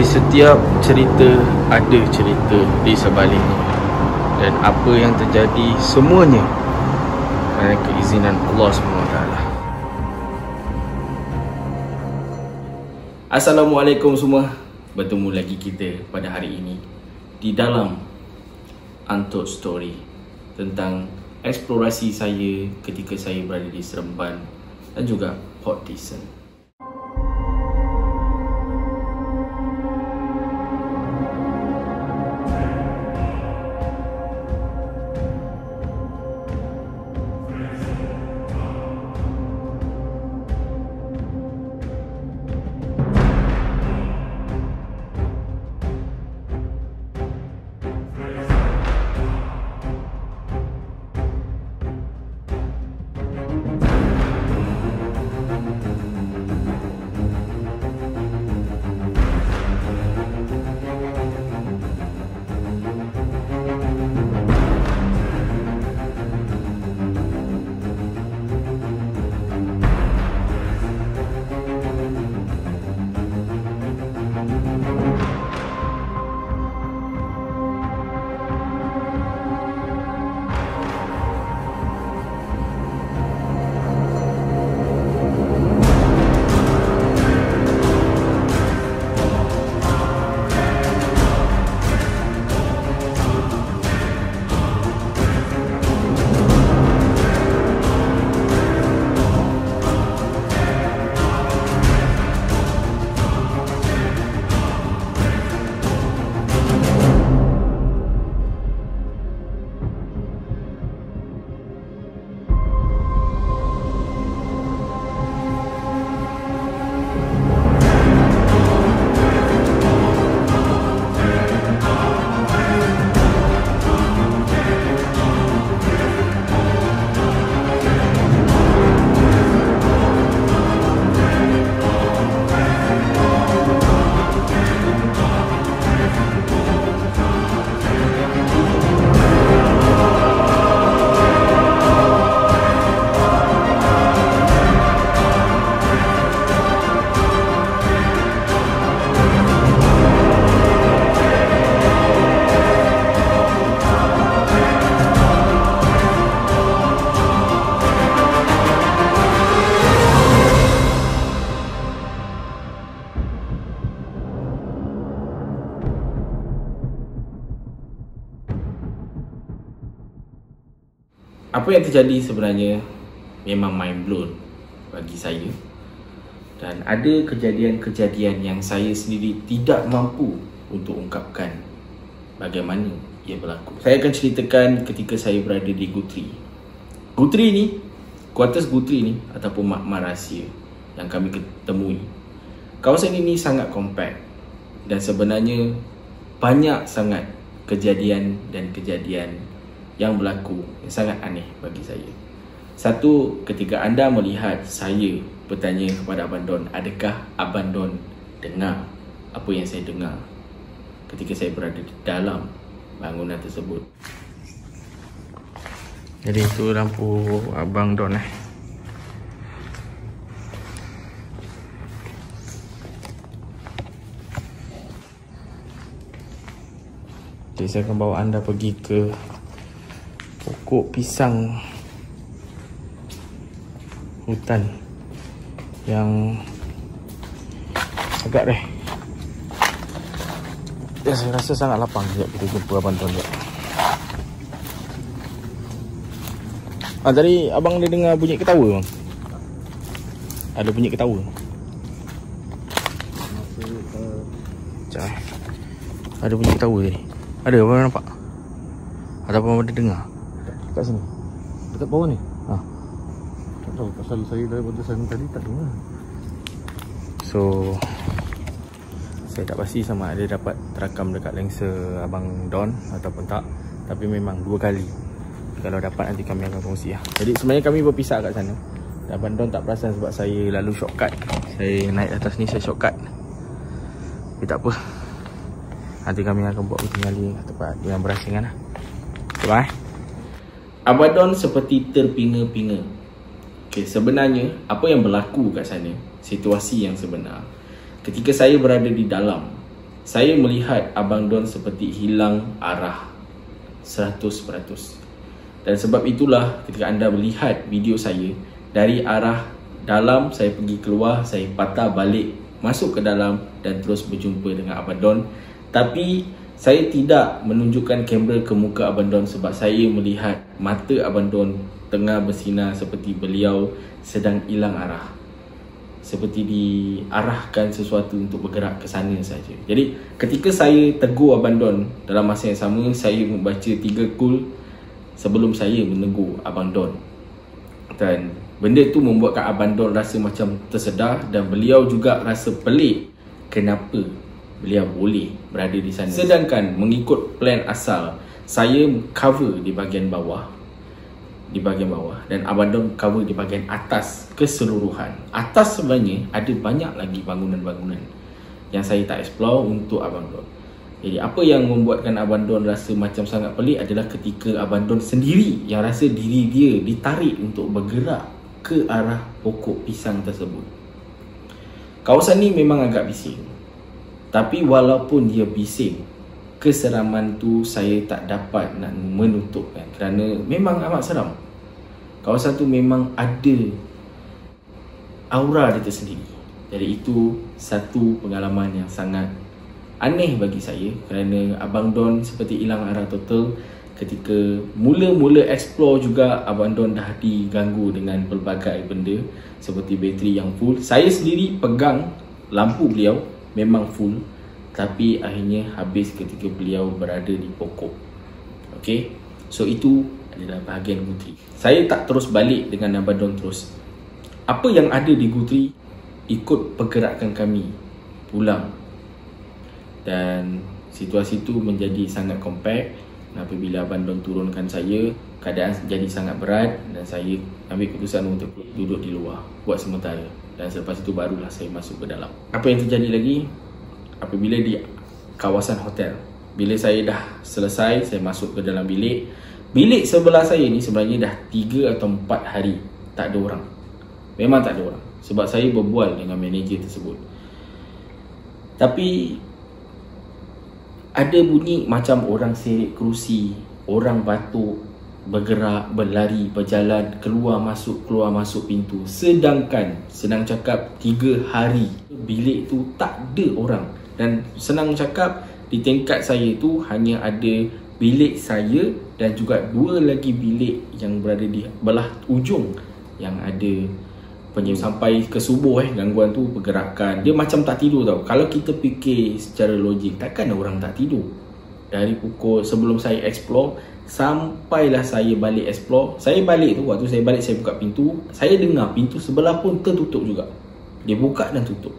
Setiap cerita ada cerita di sebaliknya, dan apa yang terjadi semuanya kerana keizinan Allah SWT. Assalamualaikum semua. Bertemu lagi kita pada hari ini di dalam Untold Story, tentang eksplorasi saya ketika saya berada di Seremban dan juga Port Dickson. Apa yang terjadi sebenarnya memang mind blown bagi saya, dan ada kejadian-kejadian yang saya sendiri tidak mampu untuk ungkapkan bagaimana ia berlaku. Saya akan ceritakan ketika saya berada di Guthrie. Guthrie ni, kuartus Guthrie ni ataupun makmal rahsia yang kami ketemui. Kawasan ini sangat kompak dan sebenarnya banyak sangat kejadian dan kejadian yang berlaku yang sangat aneh bagi saya. Satu, ketika anda melihat saya bertanya kepada Abang Don, adakah Abang Don dengar apa yang saya dengar ketika saya berada di dalam bangunan tersebut? Jadi itu lampu Abang Don . Jadi saya akan bawa anda pergi ke pokok pisang hutan yang agak ya, saya rasa sangat lapang. Sekejap kita jumpa Abang Don. Tadi abang dia dengar bunyi ketawa bang? Ada bunyi ketawa? Sekejap ada bunyi ketawa tadi. Ada apa nampak? Ataupun ada dengar? Kat sini. Dekat bawah ni? Ha. Tak tahu, pasal saya daripada sana tadi tak dengar. So saya tak pasti sama ada dapat terakam dekat lensa Abang Don ataupun tak. Tapi memang 2 kali. Kalau dapat nanti kami akan kongsi lah. Jadi sebenarnya kami berpisah kat sana. Abang Don tak perasan sebab saya lalu shortcut. Saya naik atas ni, saya shortcut. Tapi tak apa, nanti kami akan buat kembali tempat yang berasingan lah. Bye. Abang Don seperti terpinga-pinga. Okay, sebenarnya apa yang berlaku kat sana, situasi yang sebenar, ketika saya berada di dalam, saya melihat Abang Don seperti hilang arah 100%. Dan sebab itulah ketika anda melihat video saya, dari arah dalam saya pergi keluar, saya patah balik masuk ke dalam dan terus berjumpa dengan Abang Don. Tapi saya tidak menunjukkan kamera ke muka Abang Don sebab saya melihat mata Abang Don tengah bersinar seperti beliau sedang hilang arah, seperti diarahkan sesuatu untuk bergerak ke sana saja. Jadi ketika saya tegur Abang Don, dalam masa yang sama saya membaca 3 kul sebelum saya menegur Abang Don. Dan benda tu membuatkan Abang Don rasa macam tersedar dan beliau juga rasa pelik kenapa beliau boleh berada di sana. Sedangkan mengikut plan asal, saya cover di bahagian bawah, dan Abang Don cover di bahagian atas keseluruhan. Atas sebenarnya ada banyak lagi bangunan-bangunan yang saya tak explore untuk Abang Don. Jadi apa yang membuatkan Abang Don rasa macam sangat pelik adalah ketika Abang Don sendiri yang rasa diri dia ditarik untuk bergerak ke arah pokok pisang tersebut. Kawasan ni memang agak bising. Tapi walaupun dia bising, keseraman tu saya tak dapat nak menutupkan kerana memang amat seram. Kawasan tu memang ada aura dia tersendiri. Jadi itu satu pengalaman yang sangat aneh bagi saya kerana Abang Don seperti hilang arah total. Ketika mula-mula explore juga, Abang Don dah diganggu dengan pelbagai benda seperti bateri yang full. Saya sendiri pegang lampu beliau memang full, tapi akhirnya habis ketika beliau berada di pokok. Okay, so itu adalah bahagian Guthrie. Saya tak terus balik dengan Abang Don terus. Apa yang ada di Guthrie ikut pergerakan kami pulang. Dan situasi itu menjadi sangat kompak. Apabila Abang Don turunkan saya, keadaan jadi sangat berat dan saya ambil keputusan untuk duduk di luar buat sementara. Dan selepas itu barulah saya masuk ke dalam. Apa yang terjadi lagi? Apabila di kawasan hotel, bila saya dah selesai, saya masuk ke dalam bilik. Bilik sebelah saya ni sebenarnya dah 3 atau 4 hari tak ada orang. Memang tak ada orang. Sebab saya berbual dengan manager tersebut. Tapi ada bunyi macam orang seret kerusi, orang batuk, bergerak, berlari, berjalan, keluar masuk pintu. Sedangkan senang cakap 3 hari bilik tu tak ada orang. Dan senang cakap di tingkat saya tu hanya ada bilik saya dan juga 2 lagi bilik yang berada di belah ujung yang ada sampai ke subuh gangguan tu pergerakan. Dia macam tak tidur tau. Kalau kita fikir secara logik, takkan orang tak tidur. Dari pukul sebelum saya explore sampailah saya balik explore. Saya balik tu, waktu saya balik saya buka pintu, saya dengar pintu sebelah pun tertutup juga. Dia buka dan tutup.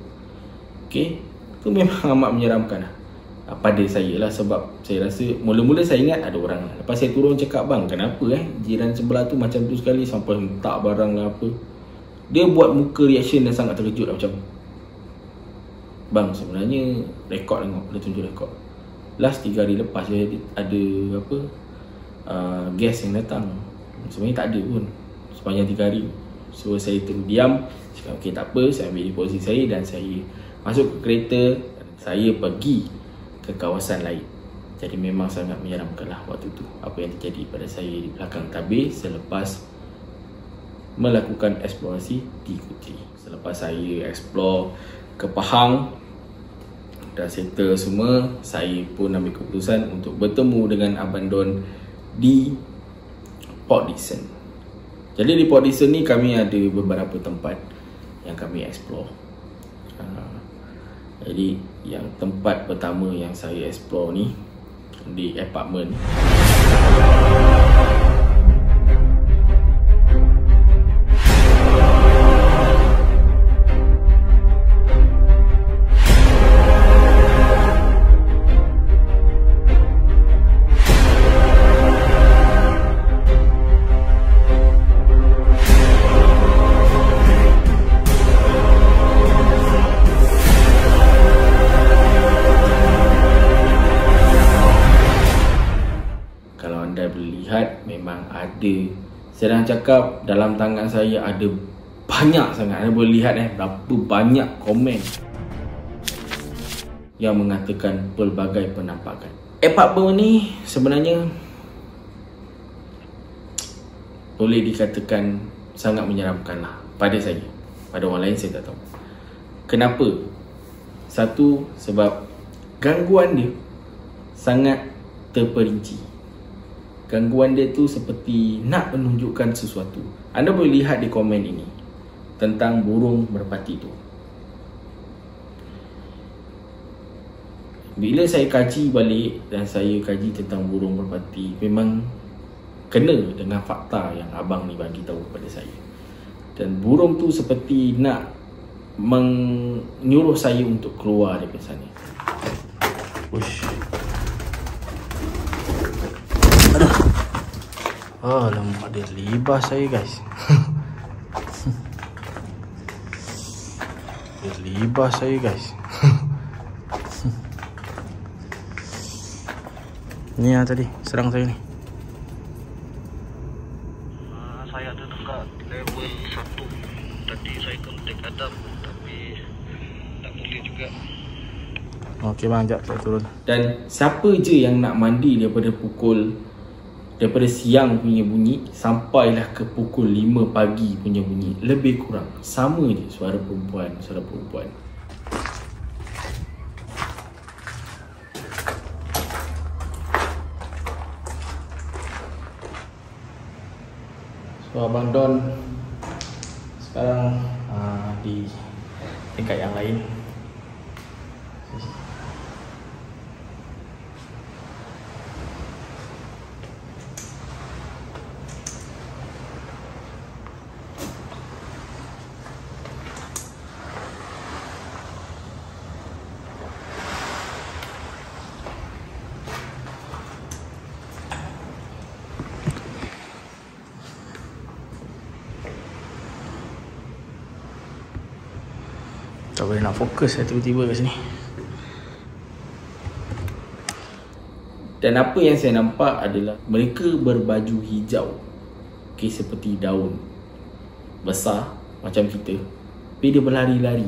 Okay, tu memang amat menyeramkan lah pada saya lah. Sebab saya rasa mula-mula saya ingat ada orang. Lepas saya turun cakap, bang kenapa jiran sebelah tu macam tu sekali, sampai hentak barang lah apa. Dia buat muka reaction yang sangat terkejut lah, macam bang sebenarnya rekod tengok, dia tunjuk rekod last 3 hari lepas je ada apa guest yang datang. Sebenarnya tak ada pun sepanjang 3 hari. So saya terdiam, cakap okay tak apa, saya ambil deposit saya dan saya masuk ke kereta dan saya pergi ke kawasan lain. Jadi memang sangat menyeramkan lah waktu tu apa yang terjadi pada saya di belakang tabir selepas melakukan eksplorasi di Guthrie. Selepas saya explore ke Pahang, dah settle semua, saya pun ambil keputusan untuk bertemu dengan Abang Don di Port Dickson. Jadi di Port Dickson ni kami ada beberapa tempat yang kami explore. Jadi yang tempat pertama yang saya explore ni di apartment. Memang ada, sedang cakap dalam tangan saya ada banyak sangat. Anda boleh lihat berapa banyak komen yang mengatakan pelbagai penampakan. Apartment ni sebenarnya boleh dikatakan sangat menyeramkan lah pada saya. Pada orang lain saya tak tahu kenapa. Satu, sebab gangguan dia sangat terperinci. Gangguan dia tu seperti nak menunjukkan sesuatu. Anda boleh lihat di komen ini tentang burung merpati tu. Bila saya kaji balik dan saya kaji tentang burung merpati, memang kena dengan fakta yang abang ni bagi tahu kepada saya. Dan burung tu seperti nak menyuruh saya untuk keluar daripada sana. Ush. Aduh. Alamak, dia libas saya guys. Dia libas saya guys. Ni yang tadi serang saya ni. Saya ada dekat level 1. Tadi saya kontak Adam tapi tak boleh juga. Okey bang, sekejap saya turun. Dan siapa je yang nak mandi daripada siang punya bunyi sampailah ke pukul 5 pagi punya bunyi, lebih kurang sama je suara perempuan. So Abang Don sekarang di tingkat yang lain. Tak boleh nak fokus saya tiba-tiba kat sini. Dan apa yang saya nampak adalah mereka berbaju hijau, okay, seperti daun besar macam kita, tapi dia berlari-lari.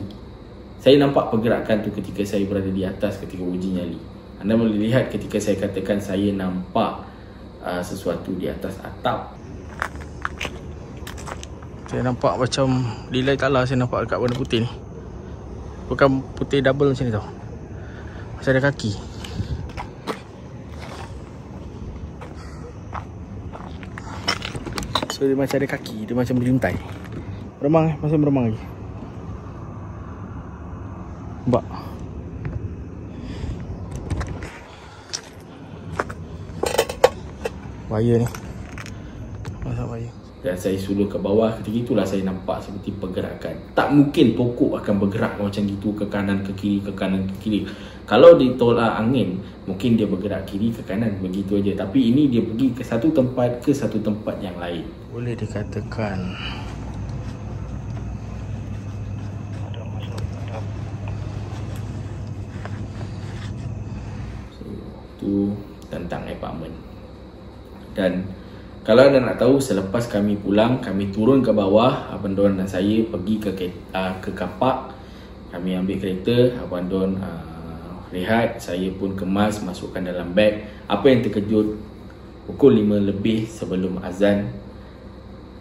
Saya nampak pergerakan tu ketika saya berada di atas ketika uji nyali. Anda boleh lihat ketika saya katakan saya nampak sesuatu di atas atap. Saya nampak macam lillahi ta'ala, saya nampak dekat warna putih ni. Bukan putih double macam ni tau. Macam ada kaki. So dia macam ada kaki, dia macam berlintai. Meremang masih meremang lagi. Nampak? Wire ni. Masuk wire. Dan saya sulur ke bawah, ketika itulah saya nampak seperti pergerakan. Tak mungkin pokok akan bergerak macam gitu ke kanan ke kiri, ke kanan ke kiri. Kalau ditolak angin, mungkin dia bergerak kiri ke kanan, begitu aja. Tapi ini dia pergi ke satu tempat ke satu tempat yang lain. Boleh dikatakan so, itu tentang apartment. Dan kalau anda nak tahu, selepas kami pulang, kami turun ke bawah. Abang Don dan saya pergi ke kapak. Kami ambil kereta. Abang Don rehat. Saya pun kemas, masukkan dalam beg. Apa yang terkejut, pukul 5 lebih sebelum azan,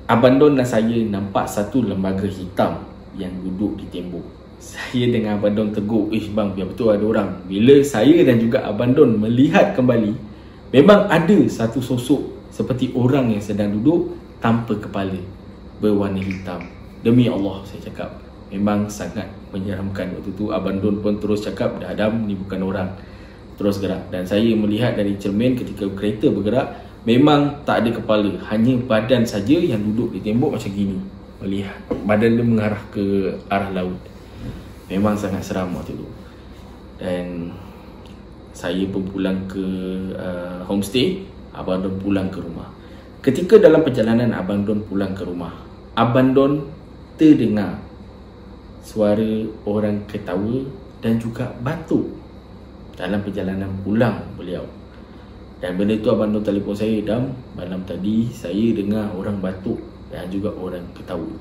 Abang Don dan saya nampak satu lembaga hitam yang duduk di tembok. Saya dengan Abang Don tegur, bang, biar betul ada orang. Bila saya dan juga Abang Don melihat kembali, memang ada satu sosok seperti orang yang sedang duduk tanpa kepala, berwarna hitam. Demi Allah saya cakap, memang sangat menyeramkan. Waktu tu Abang Don pun terus cakap, dah Adam, ni bukan orang, terus gerak. Dan saya melihat dari cermin ketika kereta bergerak, memang tak ada kepala, hanya badan saja yang duduk di tembok macam gini, melihat badan dia mengarah ke arah laut. Memang sangat seram waktu tu. Dan saya pun pulang ke homestay, Abang Don pulang ke rumah. Ketika dalam perjalanan Abang Don pulang ke rumah, Abang Don terdengar suara orang ketawa dan juga batuk dalam perjalanan pulang beliau. Dan benda tu Abang Don telefon saya, Dam, malam tadi saya dengar orang batuk dan juga orang ketawa.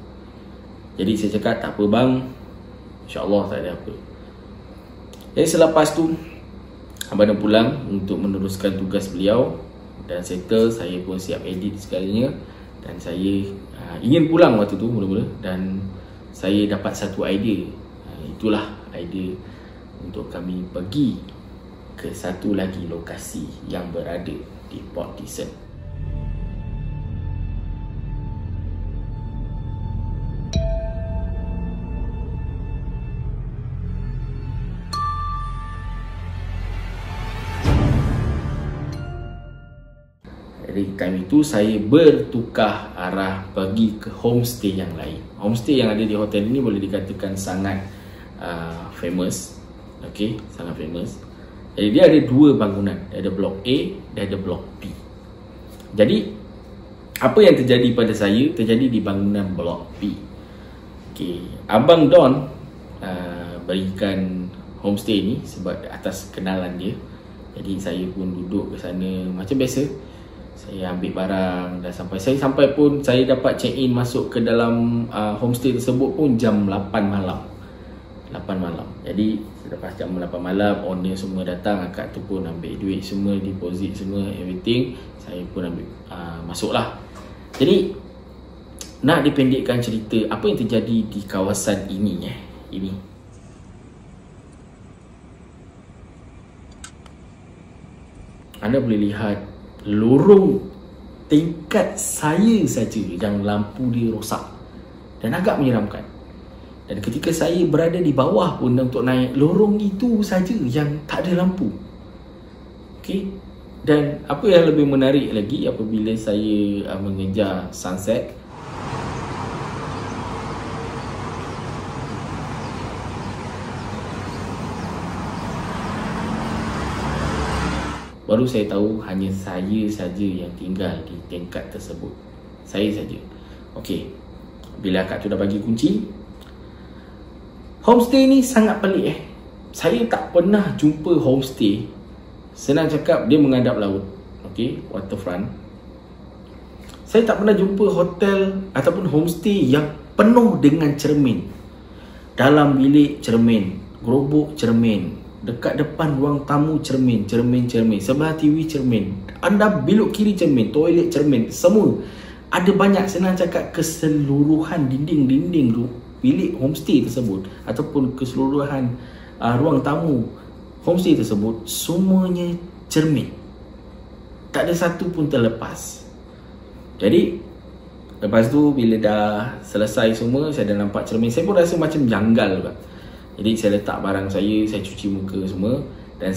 Jadi saya cakap, tak apa bang, InsyaAllah tak ada apa. Jadi selepas tu Abang Don pulang untuk meneruskan tugas beliau dan settle. Saya pun siap edit segalanya. Dan saya ingin pulang waktu tu mula-mula. Dan saya dapat satu idea. Itulah idea untuk kami pergi ke satu lagi lokasi yang berada di Port Dickson. Jadi time itu saya bertukar arah pergi ke homestay yang lain. Homestay yang ada di hotel ini boleh dikatakan sangat famous. Okay, sangat famous. Jadi dia ada dua bangunan. Dia ada blok A dan ada blok B. Jadi apa yang terjadi pada saya terjadi di bangunan blok B. Okay, Abang Don berikan homestay ni sebab atas kenalan dia. Jadi saya pun duduk ke sana macam biasa. Saya ambil barang dan saya sampai pun saya dapat check in masuk ke dalam homestay tersebut pun jam 8 malam. 8 malam. Jadi selepas jam 8 malam, owner semua datang, akak tu pun ambil duit semua, deposit semua, everything. Saya pun ambil masuklah. Jadi nak dipendekkan cerita apa yang terjadi di kawasan ini ini. Anda boleh lihat lorong tingkat saya saja yang lampu dia rosak dan agak menyeramkan. Dan ketika saya berada di bawah pun untuk naik, lorong itu saja yang tak ada lampu. Okey. Dan apa yang lebih menarik lagi, apabila saya mengejar sunset, baru saya tahu hanya saya saja yang tinggal di tingkat tersebut. Saya saja. Okey. Bila akak tu dah bagi kunci, homestay ni sangat pelik Saya tak pernah jumpa homestay, senang cakap, dia menghadap laut. Okey, waterfront. Saya tak pernah jumpa hotel ataupun homestay yang penuh dengan cermin. Dalam bilik cermin, gerobok cermin, dekat depan ruang tamu cermin, sebelah TV cermin, anda belok kiri cermin, toilet cermin, semua ada banyak. Senang cakap, keseluruhan dinding-dinding bilik homestay tersebut ataupun keseluruhan ruang tamu homestay tersebut semuanya cermin. Tak ada satu pun terlepas. Jadi lepas tu bila dah selesai semua, saya dah nampak cermin, saya pun rasa macam janggal juga. Jadi saya letak barang saya cuci muka semua, dan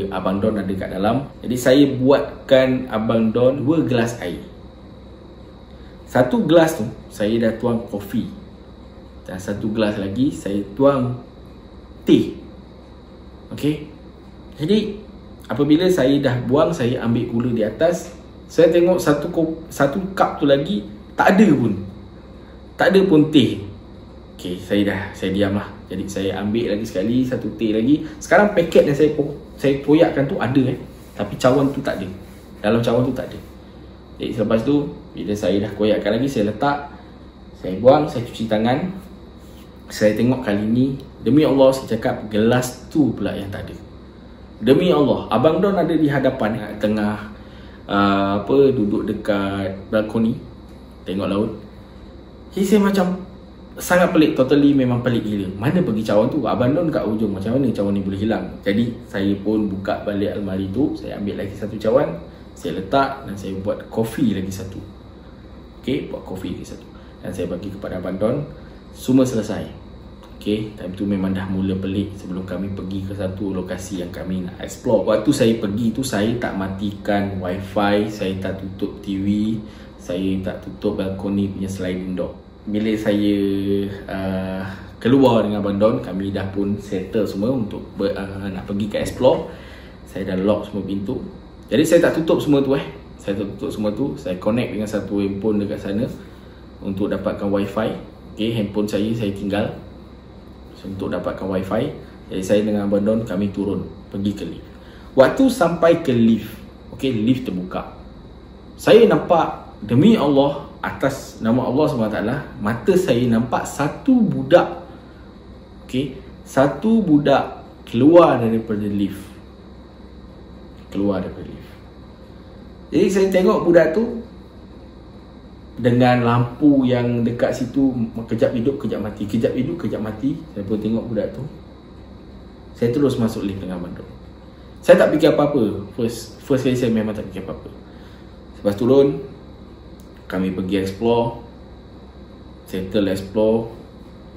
Abang Don ada kat dalam. Jadi saya buatkan Abang Don 2 gelas air. Satu gelas tu saya dah tuang kopi, dan satu gelas lagi saya tuang teh. Okey. Jadi apabila saya dah buang, saya ambil gula di atas. Saya tengok satu cup tu lagi tak ada pun. Tak ada pun teh. Okey, saya diam lah. Jadi saya ambil lagi sekali satu teh lagi. Sekarang paket yang saya koyakkan tu ada tapi cawan tu tak ada. Dalam cawan tu tak ada. Jadi selepas tu bila saya dah koyakkan lagi, saya letak, saya buang, saya cuci tangan. Saya tengok kali ni, demi Allah saya cakap, gelas tu pula yang tak ada. Demi Allah, Abang Don ada di hadapan tengah duduk dekat balkoni, tengok laut. Jadi saya macam sangat pelik, totally memang pelik gila. Mana pergi cawan tu? Abang Don kat ujung, macam mana cawan ni boleh hilang? Jadi saya pun buka balik almari tu, saya ambil lagi satu cawan, saya letak dan saya buat kopi lagi satu. Okey, buat kopi lagi satu. Dan saya bagi kepada Abang Don. Semua selesai. Okay, time tu memang dah mula pelik sebelum kami pergi ke satu lokasi yang kami nak explore. Waktu saya pergi tu, saya tak matikan wifi, saya tak tutup TV, saya tak tutup balkoni punya sliding door. Bila saya keluar dengan Abang Don, kami dah pun settle semua untuk nak pergi ke explore. Saya dah lock semua pintu. Jadi saya tak tutup semua tu Saya tak tutup semua tu. Saya connect dengan satu handphone dekat sana untuk dapatkan wifi. Okay, handphone saya tinggal untuk dapatkan wifi. Jadi saya dengan Abang Don, kami turun pergi ke lift. Waktu sampai ke lift, okay, lift terbuka. Saya nampak, demi Allah, atas nama Allah SWT, mata saya nampak satu budak, okay, satu budak keluar daripada lift. Jadi saya tengok budak tu dengan lampu yang dekat situ, kejap hidup kejap mati, kejap hidup kejap mati. Saya pun tengok budak tu. Saya terus masuk lift dengan Abang Don. Saya tak fikir apa-apa. First kali saya memang tak fikir apa-apa. Lepas turun, kami pergi explore. Settle explore.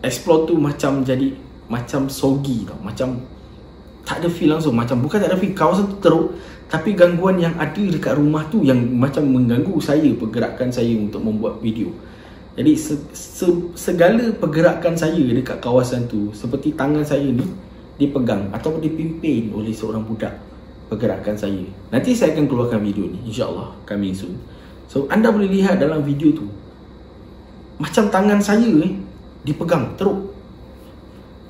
Explore tu macam jadi macam soggy tau. Macam tak ada feel langsung. Macam bukan tak ada feel, kawasan tu teruk, tapi gangguan yang ada dekat rumah tu yang macam mengganggu saya, pergerakan saya untuk membuat video. Jadi segala pergerakan saya dekat kawasan tu, seperti tangan saya ni dipegang ataupun dipimpin oleh seorang budak, pergerakan saya. Nanti saya akan keluarkan video ni, insyaAllah, coming soon. So anda boleh lihat dalam video tu, macam tangan saya dipegang teruk.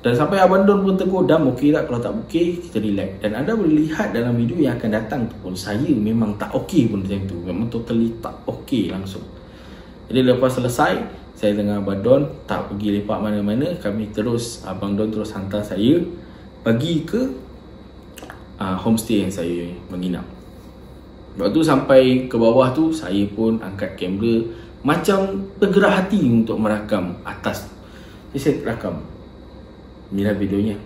Dan sampai Abang Don pun tegur, "Dam, okey tak? Kalau tak okey, kita relax." Dan anda boleh lihat dalam video yang akan datang tu pun, saya memang tak okey pun macam tu. Memang totally tak okey langsung. Jadi lepas selesai, saya dengan Abang Don tak pergi lepak mana-mana. Kami terus, Abang Don terus hantar saya pergi ke homestay yang saya menginap. Waktu sampai ke bawah tu, saya pun angkat kamera, macam tergerak hati untuk merakam atas. Jadi saya rakam. Inilah videonya. Jadi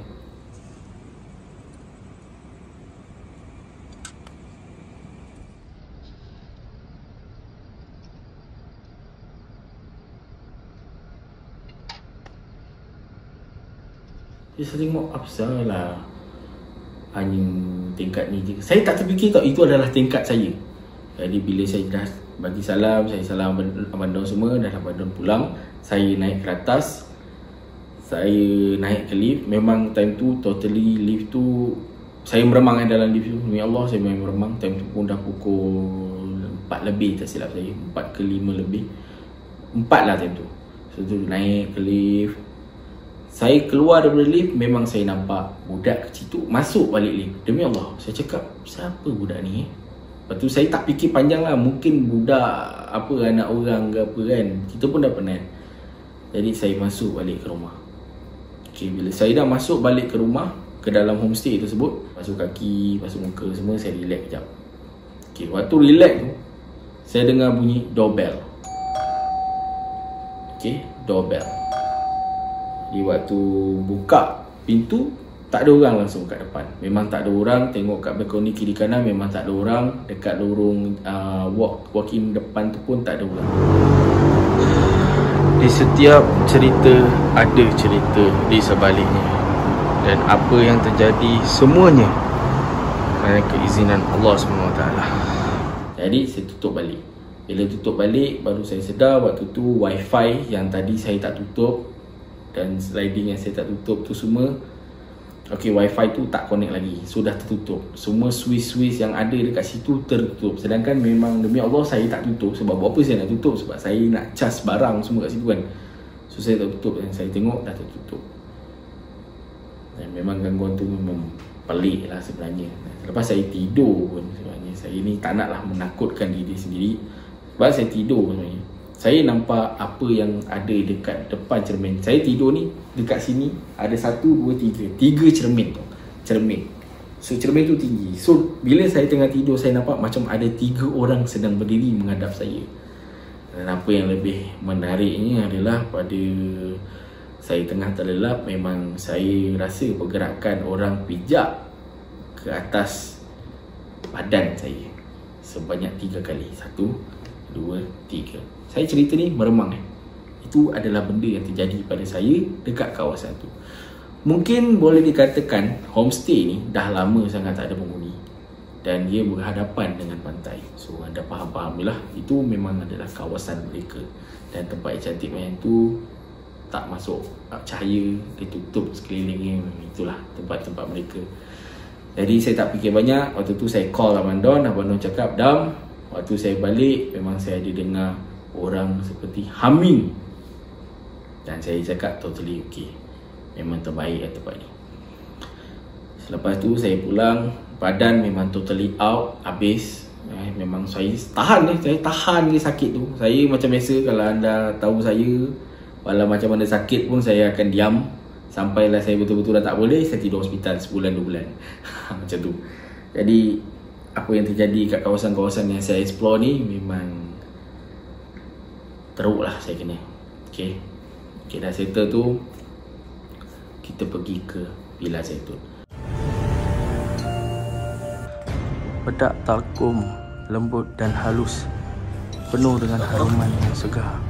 saya tengok, apa salah angin tingkat ni je. Saya tak terfikir tau itu adalah tingkat saya. Jadi bila saya dah bagi salam, saya salam Abang Don semua, dah Abang Don pulang, saya naik ke atas. Saya naik ke lift. Memang time tu totally lift tu, saya meremang dalam lift tu. Ya Allah, saya memang meremang. Time tu pun dah pukul 4 lebih, tak silap saya, 4 ke 5 lebih, 4 lah time tu. So tu naik ke lift. Saya keluar daripada lift, memang saya nampak budak kecil tu masuk balik lift. Demi Allah, saya cakap, siapa budak ni? Lepas tu saya tak fikir panjang lah, mungkin budak apa, anak orang ke apa kan. Kita pun dah penat. Jadi saya masuk balik ke rumah. Okay, bila saya dah masuk balik ke rumah, ke dalam homestay tersebut, basuh kaki, basuh muka semua, saya relax sekejap. Okay, waktu relax tu, saya dengar bunyi doorbell. Okay, doorbell. Jadi waktu buka pintu, tak ada orang langsung kat depan. Memang tak ada orang. Tengok kat balkoni kiri kanan, memang tak ada orang. Dekat lorong walk-in depan tu pun tak ada orang. Di setiap cerita ada cerita di sebaliknya, dan apa yang terjadi semuanya kerana keizinan Allah SWT. Jadi saya tutup balik. Bila tutup balik, baru saya sedar waktu tu wifi yang tadi saya tak tutup dan sliding yang saya tak tutup tu semua, okay, wifi tu tak connect lagi, sudah tertutup. Semua switch-switch yang ada dekat situ tertutup. Sedangkan memang demi Allah saya tak tutup. Sebab apa saya nak tutup? Sebab saya nak cas barang semua kat situ kan. So saya tak tutup, dan saya tengok dah tertutup. Dan memang gangguan tu memang pelik lah sebenarnya. Lepas saya tidur pun sebenarnya, saya ni tak naklah menakutkan diri sendiri. Sebab saya tidur sebenarnya, saya nampak apa yang ada dekat depan cermin. Saya tidur ni, dekat sini ada 1, 2, 3 cermin tu. Cermin. So cermin tu tinggi. So bila saya tengah tidur, saya nampak macam ada 3 orang sedang berdiri menghadap saya. Dan apa yang lebih menariknya adalah pada saya tengah terlelap, memang saya rasa pergerakan orang pijak ke atas badan saya sebanyak 3 kali. 1, 2, 3. Saya cerita ni meremang Itu adalah benda yang terjadi pada saya dekat kawasan tu. Mungkin boleh dikatakan homestay ni dah lama sangat tak ada penghuni dan dia berhadapan dengan pantai. So anda faham lah, itu memang adalah kawasan mereka. Dan tempat yang cantik macam tu tak masuk cahaya, dia tutup sekelilingnya. Itulah tempat-tempat mereka. Jadi saya tak fikir banyak. Waktu tu saya call Abang Don cakap, Dam, waktu saya balik memang saya ada dengar orang seperti humming. Dan saya cakap totally okay, memang terbaik tempat ni. Selepas tu saya pulang, badan memang totally out, habis. Memang saya tahan sakit tu. Saya macam biasa, kalau anda tahu saya, walau macam mana sakit pun saya akan diam sampailah saya betul-betul dah tak boleh, saya tidur hospital sebulan 2 bulan. Macam tu. Jadi apa yang terjadi kat kawasan-kawasan yang saya explore ni memang teruk lah saya kena. Okay, dah settle tu, kita pergi ke Villa Zaitun. Bedak talkum lembut dan halus, penuh dengan haruman yang segar,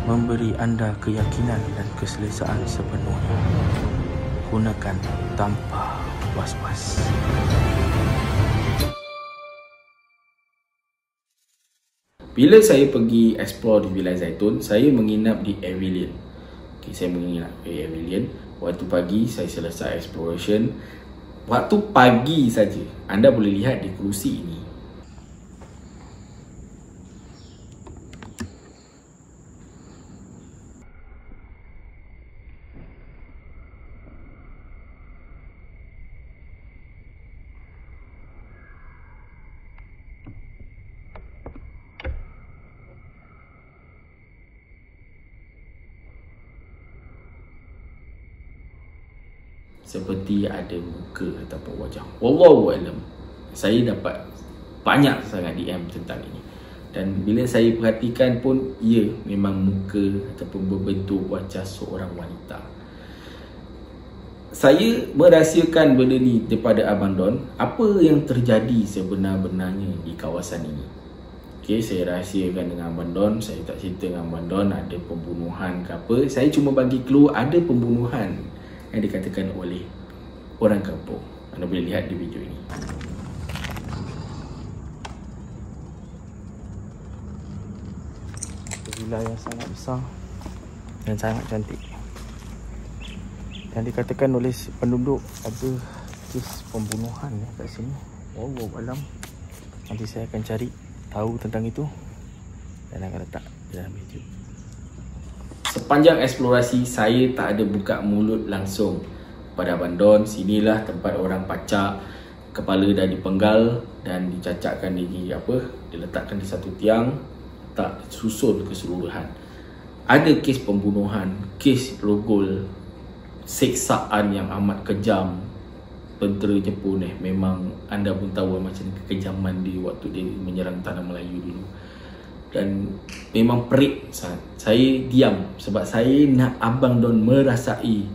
memberi anda keyakinan dan keselesaan sepenuhnya. Gunakan tanpa was-was. Bila saya pergi explore di Villa Zaitun, saya menginap di Avilion. Okay, saya menginap di Avilion. Waktu pagi saya selesai exploration. Waktu pagi saja anda boleh lihat di kerusi ini, seperti ada muka ataupun wajah. Wallahu alam. Saya dapat banyak sangat DM tentang ini. Dan bila saya perhatikan pun, ia memang muka ataupun berbentuk wajah seorang wanita. Saya merahsiakan benda ni daripada Abang Don, apa yang terjadi sebenar-benarnya di kawasan ini. Okay, saya rahsiakan dengan Abang Don. Saya tak cerita dengan Abang Don ada pembunuhan ke apa. Saya cuma bagi clue ada pembunuhan yang dikatakan oleh orang kampung. Anda boleh lihat di video ini. Villa yang sangat besar dan sangat cantik. Yang dikatakan oleh penduduk ada kes pembunuhan kat sini. Wallahu alam. Nanti saya akan cari tahu tentang itu dan akan letak dalam video. Sepanjang eksplorasi, saya tak ada buka mulut langsung pada Abang Don. Sinilah tempat orang pacak, kepala dah dipenggal dan dicacakkan diletakkan di satu tiang, tak susun keseluruhan. Ada kes pembunuhan, kes rogol, seksaan yang amat kejam tentera Jepun. Memang anda pun tahu macam kekejaman dia waktu dia menyerang tanah Melayu dulu. Dan memang perik sangat. Saya diam sebab saya nak Abang Don merasai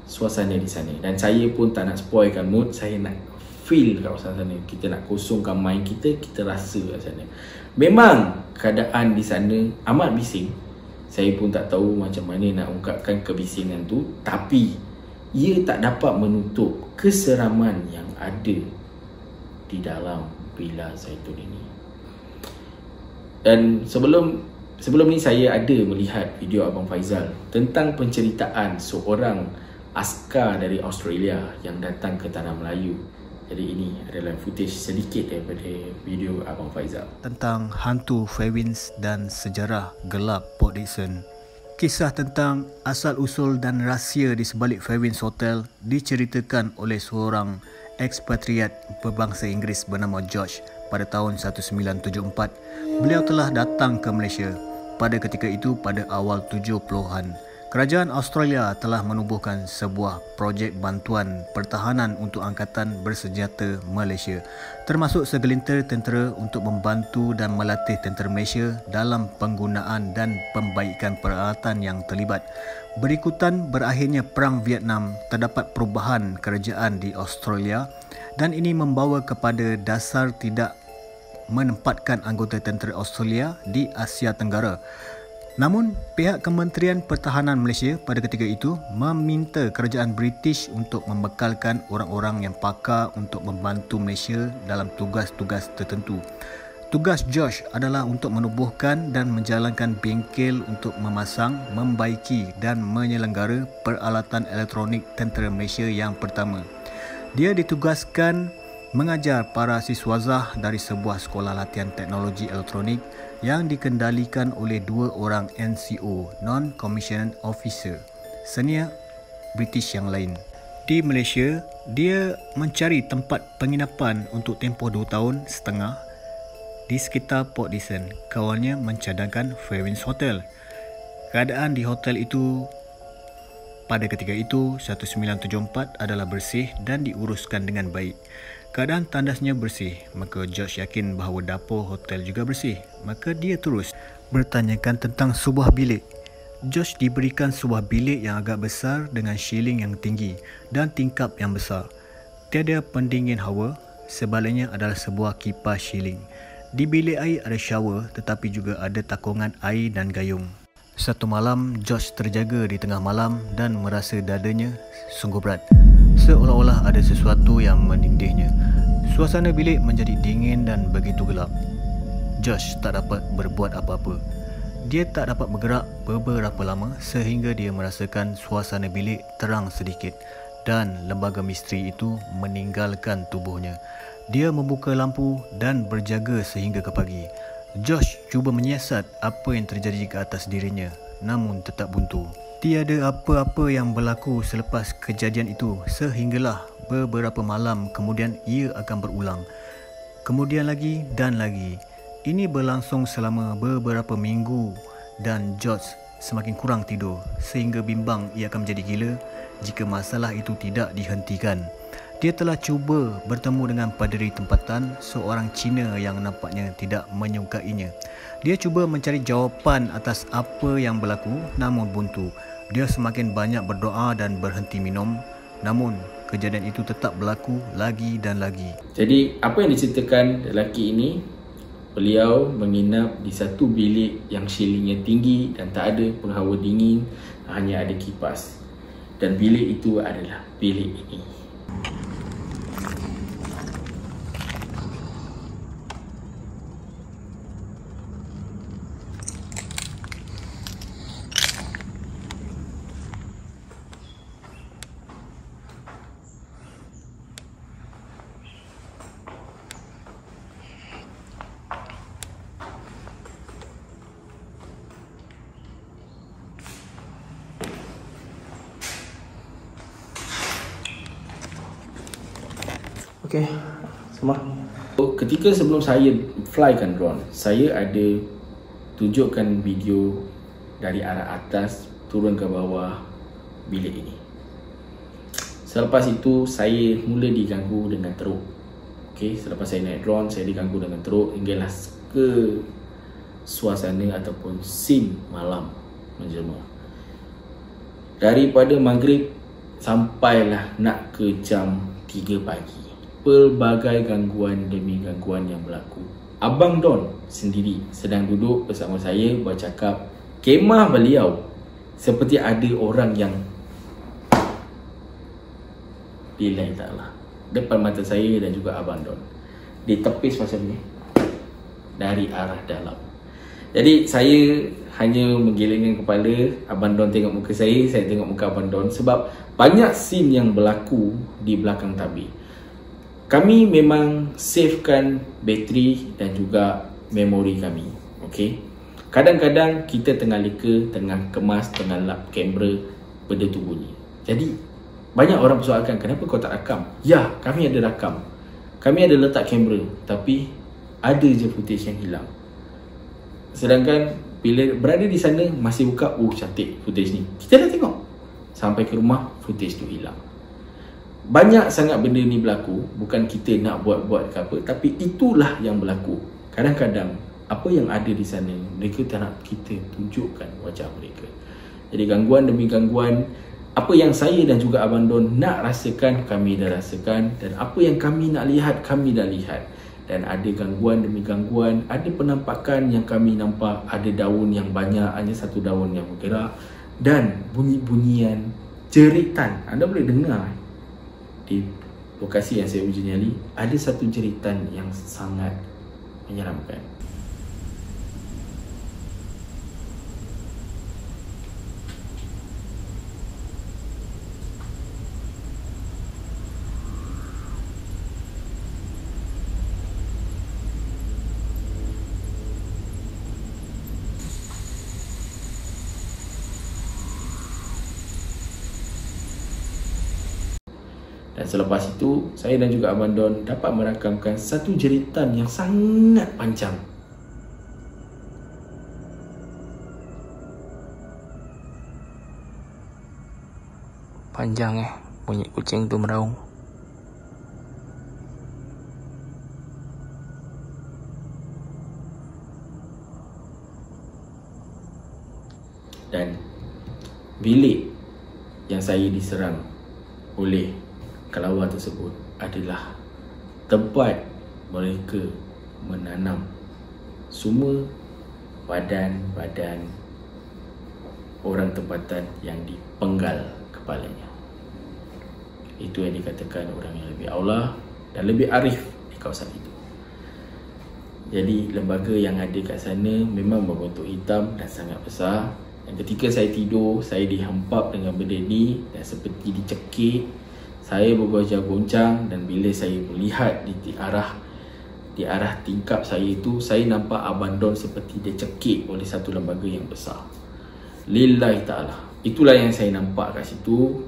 suasana di sana. Dan saya pun tak nak spoilkan mood. Saya nak feel kat sana. Kita nak kosongkan mind kita, kita rasa kat sana. Memang keadaan di sana amat bising. Saya pun tak tahu macam mana nak ungkapkan kebisingan tu, tapi ia tak dapat menutup keseraman yang ada di dalam Villa Zaitun ini. Dan sebelum ni saya ada melihat video Abang Faizal tentang penceritaan seorang askar dari Australia yang datang ke tanah Melayu. Jadi ini adalah footage sedikit daripada video Abang Faizal tentang hantu Fairwinds dan sejarah gelap Port Dickson. Kisah tentang asal-usul dan rahsia di sebalik Fairwinds Hotel diceritakan oleh seorang ekspatriat berbangsa Inggeris bernama George pada tahun 1974. Beliau telah datang ke Malaysia pada ketika itu pada awal 70-an. Kerajaan Australia telah menubuhkan sebuah projek bantuan pertahanan untuk Angkatan Bersenjata Malaysia, termasuk segelintir tentera untuk membantu dan melatih tentera Malaysia dalam penggunaan dan pembaikan peralatan yang terlibat. Berikutan berakhirnya Perang Vietnam, terdapat perubahan kerajaan di Australia dan ini membawa kepada dasar tidak menempatkan anggota tentera Australia di Asia Tenggara. Namun, pihak Kementerian Pertahanan Malaysia pada ketika itu meminta kerajaan British untuk membekalkan orang-orang yang pakar untuk membantu Malaysia dalam tugas-tugas tertentu. Tugas Josh adalah untuk menubuhkan dan menjalankan bengkel untuk memasang, membaiki dan menyelenggara peralatan elektronik tentera Malaysia yang pertama. Dia ditugaskan mengajar para siswazah dari sebuah sekolah latihan teknologi elektronik yang dikendalikan oleh 2 orang NCO, Non-Commissioned Officer, senior British yang lain. Di Malaysia, dia mencari tempat penginapan untuk tempoh 2 tahun setengah di sekitar Port Dickson. Kawannya mencadangkan Fairwinds Hotel. Keadaan di hotel itu pada ketika itu 1974 adalah bersih dan diuruskan dengan baik. Keadaan tandasnya bersih, maka George yakin bahawa dapur hotel juga bersih. Maka dia terus bertanyakan tentang sebuah bilik. George diberikan sebuah bilik yang agak besar dengan shieling yang tinggi dan tingkap yang besar. Tiada pendingin hawa, sebaliknya adalah sebuah kipas shieling. Di bilik air ada shower tetapi juga ada takungan air dan gayung. Satu malam, George terjaga di tengah malam dan merasa dadanya sungguh berat. Seolah-olah ada sesuatu yang menindihnya. Suasana bilik menjadi dingin dan begitu gelap. Josh tak dapat berbuat apa-apa. Dia tak dapat bergerak beberapa lama sehingga dia merasakan suasana bilik terang sedikit dan lembaga misteri itu meninggalkan tubuhnya. Dia membuka lampu dan berjaga sehingga ke pagi. Josh cuba menyiasat apa yang terjadi ke atas dirinya, namun tetap buntu. Tiada apa-apa yang berlaku selepas kejadian itu sehinggalah beberapa malam kemudian ia akan berulang. Kemudian lagi dan lagi. Ini berlangsung selama beberapa minggu dan George semakin kurang tidur sehingga bimbang ia akan menjadi gila jika masalah itu tidak dihentikan. Dia telah cuba bertemu dengan paderi tempatan, seorang Cina yang nampaknya tidak menyukainya. Dia cuba mencari jawapan atas apa yang berlaku namun buntu. Dia semakin banyak berdoa dan berhenti minum, namun kejadian itu tetap berlaku lagi dan lagi. Jadi apa yang diceritakan lelaki ini, beliau menginap di satu bilik yang ceilingnya tinggi dan tak ada penghawa dingin, hanya ada kipas. Dan bilik itu adalah bilik ini. Okey, semua. Ketika sebelum saya flykan drone, saya ada tunjukkan video dari arah atas turun ke bawah bilik ini. Selepas itu saya mula diganggu dengan teruk. Okey, selepas saya naik drone, saya diganggu dengan teruk hinggalah ke suasana ataupun scene malam menjelma. Daripada maghrib sampailah nak ke jam 3 pagi. Pelbagai gangguan demi gangguan yang berlaku. Abang Don sendiri sedang duduk bersama saya bercakap. Kemah beliau seperti ada orang yang lillahi ta'ala depan mata saya dan juga Abang Don. Ditepis macam ni dari arah dalam. Jadi saya hanya menggelengkan kepala. Abang Don tengok muka saya tengok muka Abang Don. Sebab banyak scene yang berlaku di belakang tabir. Kami memang savekan bateri dan juga memori kami. Okey. Kadang-kadang kita tengah leka, tengah kemas, tengah lap kamera, benda tu bunyi. Jadi banyak orang persoalkan, kenapa kau tak rakam? Ya, kami ada rakam. Kami ada letak kamera, tapi ada je footage yang hilang. Sedangkan bila berada di sana masih buka, cantik footage ni. Kita dah tengok. Sampai ke rumah footage tu hilang. Banyak sangat benda ni berlaku. Bukan kita nak buat-buat ke apa, tapi itulah yang berlaku. Kadang-kadang apa yang ada di sana mereka tak nak kita tunjukkan wajah mereka. Jadi gangguan demi gangguan. Apa yang saya dan juga Abang Don nak rasakan, kami dah rasakan. Dan apa yang kami nak lihat, kami dah lihat. dan ada gangguan demi gangguan. Ada penampakan yang kami nampak ada daun yang banyak, hanya satu daun yang bergerak, dan bunyi-bunyian jeritan. Anda boleh dengar di lokasi yang saya uji nyali, ada satu jeritan yang sangat menyeramkan. Dan selepas itu, saya dan juga Abang Don dapat merakamkan satu jeritan yang sangat panjang. Panjang bunyi kucing tu meraung. Dan bilik yang saya diserang oleh kelawar tersebut adalah tempat mereka menanam semua badan-badan orang tempatan yang dipenggal kepalanya. Itu yang dikatakan orang yang lebih aulah dan lebih arif di kawasan itu. Jadi lembaga yang ada kat sana memang berbentuk hitam dan sangat besar. Dan ketika saya tidur, saya dihempap dengan benda ni dan seperti dicekik. Saya bergoncang-goncang, dan bila saya melihat di arah tingkap saya itu, saya nampak Abang Don seperti dicekik oleh satu lembaga yang besar. Lillahi ta'ala. Itulah yang saya nampak kat situ.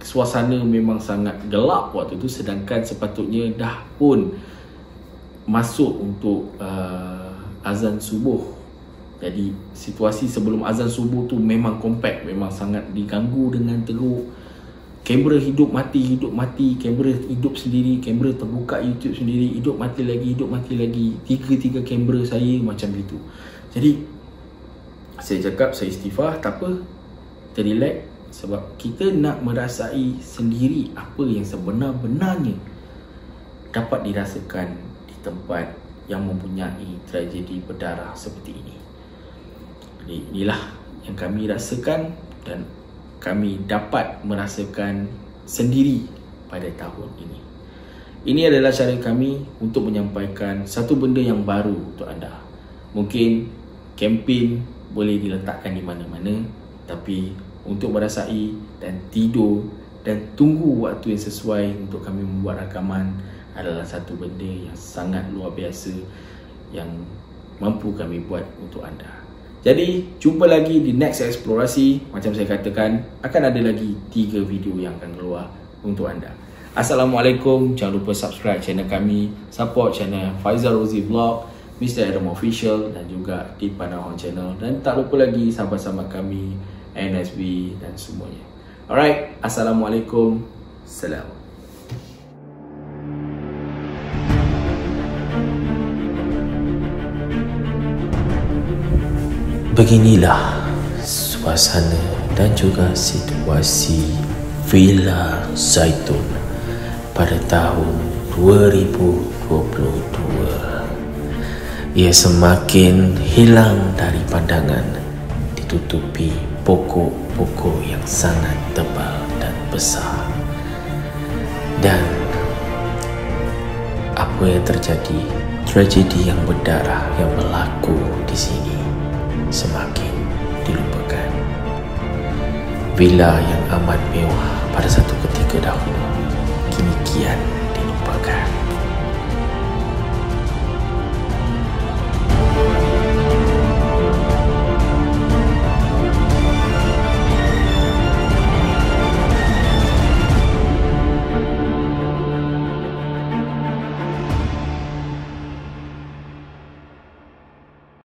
Suasana memang sangat gelap waktu itu, sedangkan sepatutnya dah pun masuk untuk azan subuh. Jadi situasi sebelum azan subuh tu memang kompak, memang sangat diganggu dengan teruk. Kamera hidup mati, kamera hidup sendiri, kamera terbuka YouTube sendiri, hidup mati lagi, tiga kamera saya macam itu. Jadi saya cakap, saya istighfar, tak apa, terrelax, sebab kita nak merasai sendiri apa yang sebenar-benarnya dapat dirasakan di tempat yang mempunyai tragedi berdarah seperti ini. Jadi inilah yang kami rasakan dan kami dapat merasakan sendiri pada tahun ini. Ini adalah cara kami untuk menyampaikan satu benda yang baru untuk anda. Mungkin kempen boleh diletakkan di mana-mana, tapi untuk merasai dan tidur dan tunggu waktu yang sesuai untuk kami membuat rakaman adalah satu benda yang sangat luar biasa yang mampu kami buat untuk anda. Jadi, jumpa lagi di next eksplorasi. Macam saya katakan, akan ada lagi 3 video yang akan keluar untuk anda. Assalamualaikum. Jangan lupa subscribe channel kami, support channel Faizal Rozi Vlog, Mr. Adam Official dan juga di Panahon Channel. Dan tak lupa lagi sahabat-sahabat kami, NSB dan semuanya. Alright, Assalamualaikum. Salam. Beginilah suasana dan juga situasi Villa Zaitun pada tahun 2022. Ia semakin hilang dari pandangan, ditutupi pokok-pokok yang sangat tebal dan besar. Dan apa yang terjadi, tragedi yang berdarah yang berlaku di sini semakin dilupakan. Villa yang amat mewah pada satu ketika dahulu kini kian dilupakan.